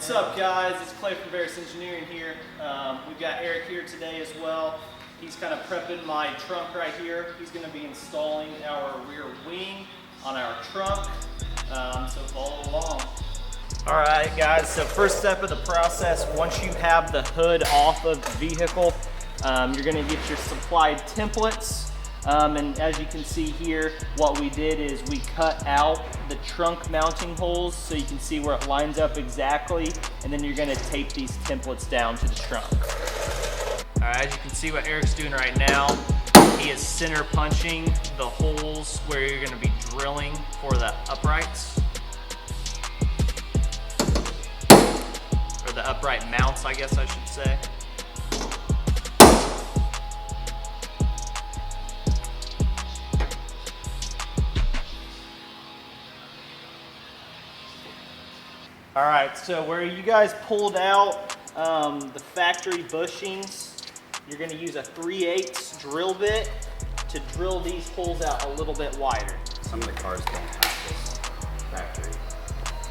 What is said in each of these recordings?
What's up, guys? It's Clay from Verus Engineering here. We've got Eric here today as well. He's kind of prepping my trunk right here. He's going to be installing our rear wing on our trunk, so follow along. All right, guys, so first step of the process, once you have the hood off of the vehicle, you're going to get your supplied templates. And as you can see here, what we did is we cut out the trunk mounting holes so you can see where it lines up exactly, and then you're gonna tape these templates down to the trunk. All right, as you can see what Eric's doing right now, he is center punching the holes where you're gonna be drilling for the uprights. Or the upright mounts, I guess I should say. All right, so where you guys pulled out the factory bushings, you're gonna use a 3/8 drill bit to drill these holes out a little bit wider. Some of the cars don't have this factory.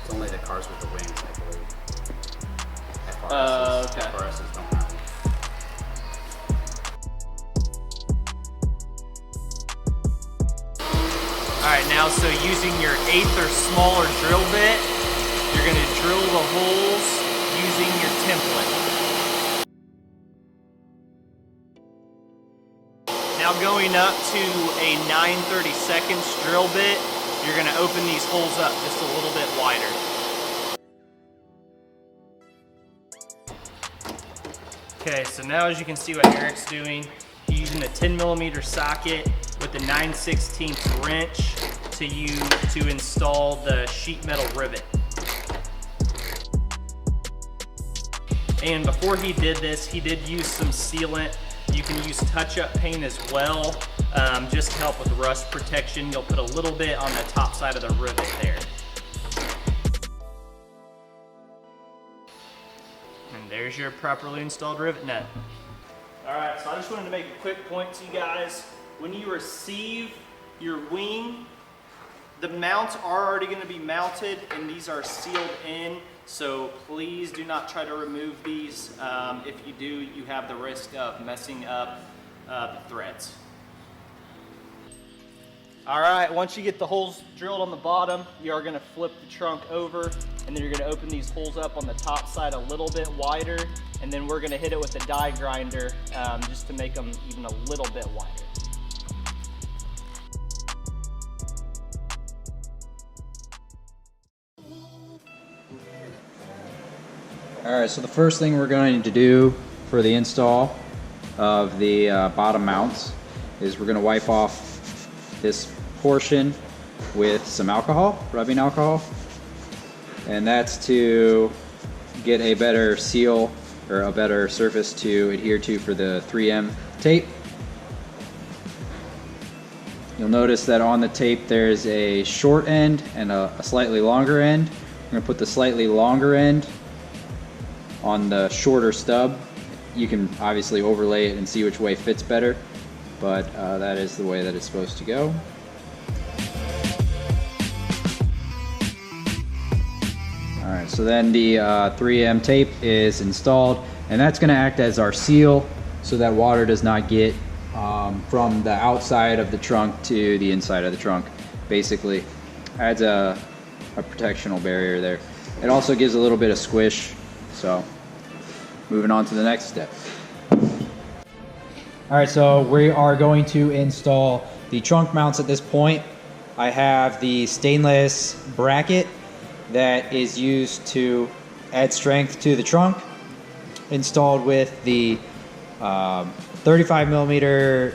It's only the cars with the wings, I believe. Okay. FRSs don't have them. All right, now so using your 1/8 or smaller drill bit, you're going to drill the holes using your template. Now going up to a 9/32 drill bit, you're going to open these holes up just a little bit wider. Okay, so now as you can see what Eric's doing, he's using a 10mm socket with a 9/16 wrench to install the sheet metal rivet. And before he did this, he did use some sealant. You can use touch-up paint as well, just to help with rust protection. You'll put a little bit on the top side of the rivet there. And there's your properly installed rivet nut. All right, so I just wanted to make a quick point to you guys. When you receive your wing, the mounts are already going to be mounted and these are sealed in. So please do not try to remove these. If you do, you have the risk of messing up the threads. All right, once you get the holes drilled on the bottom, you are gonna flip the trunk over, and then you're gonna open these holes up on the top side a little bit wider, and then we're gonna hit it with a die grinder just to make them even a little bit wider. All right, so the first thing we're going to do for the install of the bottom mounts is we're going to wipe off this portion with some alcohol, rubbing alcohol, and that's to get a better seal or a better surface to adhere to for the 3M tape. You'll notice that on the tape there's a short end and a slightly longer end. We're going to put the slightly longer end on the shorter stub. You can obviously overlay it and see which way fits better, but that is the way that it's supposed to go. Alright, so then the 3M tape is installed, and that's going to act as our seal so that water does not get from the outside of the trunk to the inside of the trunk. Basically adds a protectional barrier there. It also gives a little bit of squish. So, moving on to the next step. All right, so we are going to install the trunk mounts at this point. I have the stainless bracket that is used to add strength to the trunk, installed with the 35mm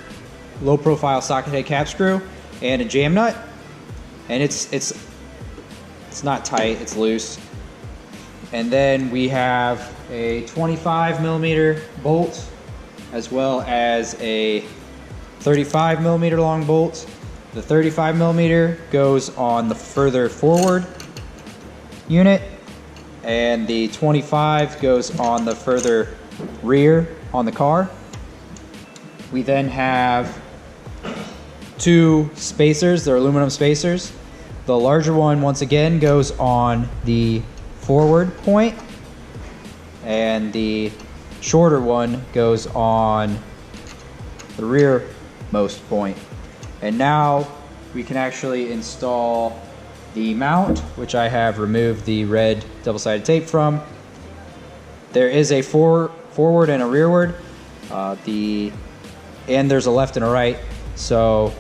low profile socket head cap screw and a jam nut. And it's not tight, it's loose. And then we have a 25mm bolt as well as a 35mm long bolt. The 35mm goes on the further forward unit, and the 25 goes on the further rear on the car. We then have two spacers, they're aluminum spacers. The larger one, once again, goes on the forward point, and the shorter one goes on the rearmost point. And now we can actually install the mount, which I have removed the red double-sided tape from. There is a forward and a rearward, and there's a left and a right. So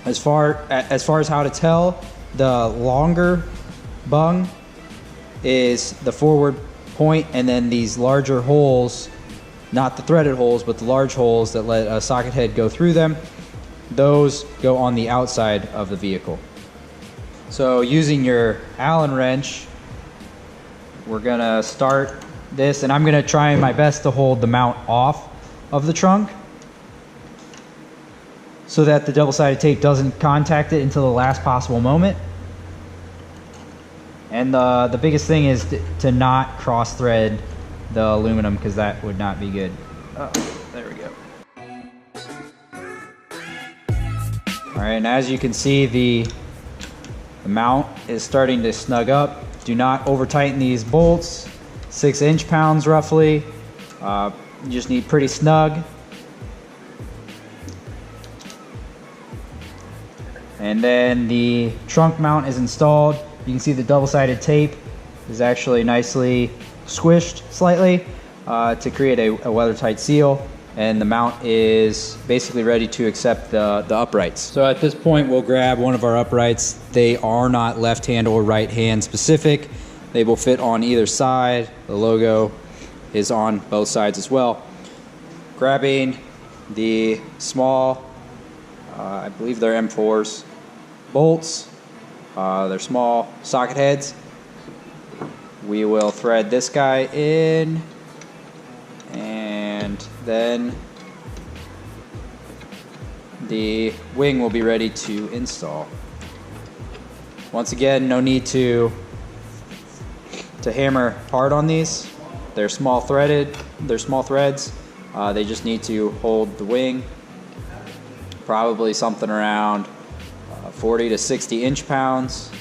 as far as how to tell, the longer bung is the forward point, and then these larger holes, not the threaded holes, but the large holes that let a socket head go through them, those go on the outside of the vehicle. So using your Allen wrench, we're gonna start this, and I'm gonna try my best to hold the mount off of the trunk so that the double-sided tape doesn't contact it until the last possible moment. And the biggest thing is to not cross thread the aluminum, because that would not be good. Oh, there we go. All right, and as you can see, the mount is starting to snug up. Do not over tighten these bolts, 6 inch-pounds roughly. You just need pretty snug. And then the trunk mount is installed. You can see the double-sided tape is actually nicely squished slightly to create a weather-tight seal. And the mount is basically ready to accept the uprights. So at this point, we'll grab one of our uprights. They are not left-hand or right-hand specific. They will fit on either side. The logo is on both sides as well. Grabbing the small, I believe they're M4s, bolts. They're small socket heads. We will thread this guy in, and then the wing will be ready to install. Once again, no need to hammer hard on these. They're small threaded. They're small threads. They just need to hold the wing. Probably something around 40 to 60 inch-pounds.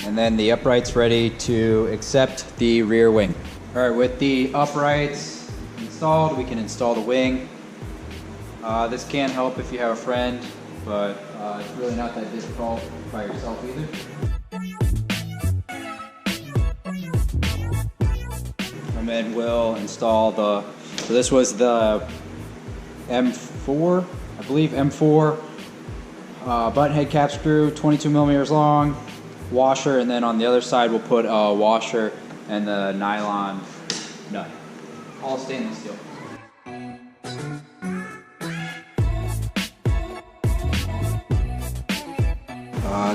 And then the upright's ready to accept the rear wing. All right, with the uprights installed, we can install the wing. This can help if you have a friend, but it's really not that difficult by yourself either. And then we'll install so this was the M4, I believe M4 button head cap screw, 22 millimeters long, washer, and then on the other side we'll put a washer and the nylon nut, all stainless steel.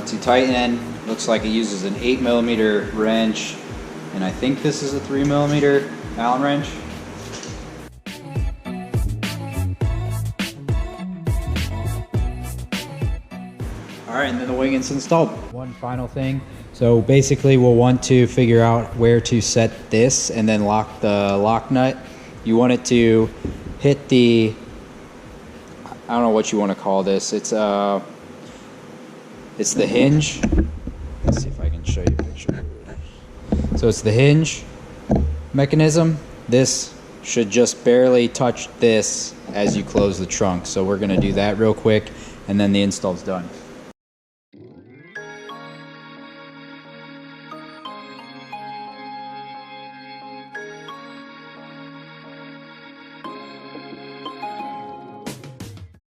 To tighten, looks like it uses an 8 millimeter wrench, and I think this is a 3 millimeter Allen wrench. Alright, and then the wing is installed. One final thing. So basically we'll want to figure out where to set this and then lock the lock nut. You want it to hit the, I don't know what you want to call this. It's the hinge. Let's see if I can show you a picture. So it's the hinge mechanism. This should just barely touch this as you close the trunk. So we're going to do that real quick, and then the install's done.